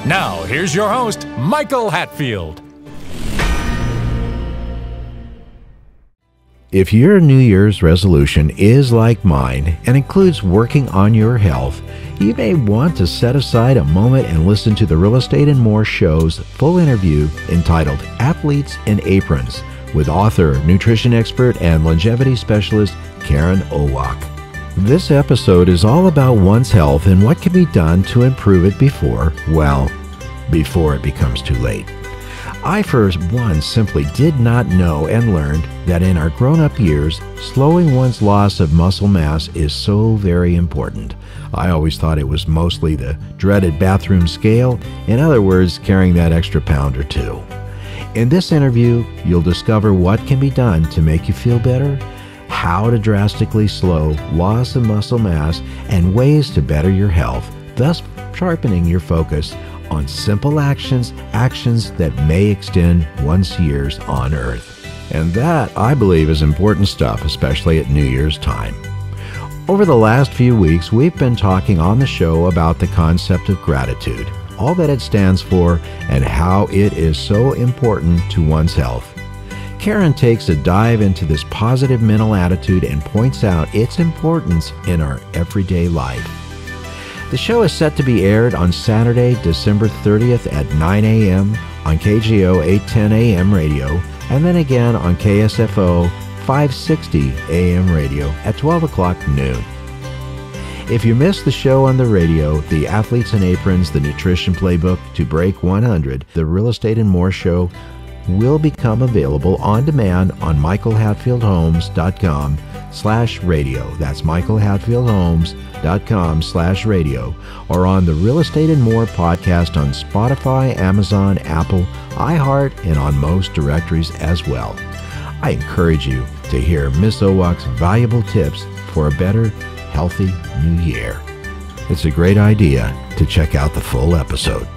Now, here's your host, Michael Hatfield. If your New Year's resolution is like mine and includes working on your health, you may want to set aside a moment and listen to the Real Estate and More show's full interview entitled Athletes in Aprons with author, nutrition expert, and longevity specialist Karen Owoc. This episode is all about one's health and what can be done to improve it before it becomes too late. I, for one, simply did not know and learned that in our grown-up years, slowing one's loss of muscle mass is so very important. I always thought it was mostly the dreaded bathroom scale, in other words, carrying that extra pound or two. In this interview, you'll discover what can be done to make you feel better, how to drastically slow loss of muscle mass, and ways to better your health, thus sharpening your focus on simple actions that may extend one's years on Earth. And that, I believe, is important stuff, especially at New Year's time. Over the last few weeks, we've been talking on the show about the concept of gratitude, all that it stands for, and how it is so important to one's health. Karen takes a dive into this positive mental attitude and points out its importance in our everyday life. The show is set to be aired on Saturday, December 30th at 9 a.m. on KGO 810 AM radio, and then again on KSFO 560 AM radio at 12 o'clock noon. If you missed the show on the radio, the Athletes in Aprons, the Nutrition Playbook to Break 100, the Real Estate and More show will become available on demand on michaelhatfieldhomes.com/radio. That's michaelhatfieldhomes.com/radio, or on the Real Estate and More podcast on Spotify, Amazon, Apple, iHeart, and on most directories as well. I encourage you to hear Miss Owoc's valuable tips for a better, healthy new year. It's a great idea to check out the full episode.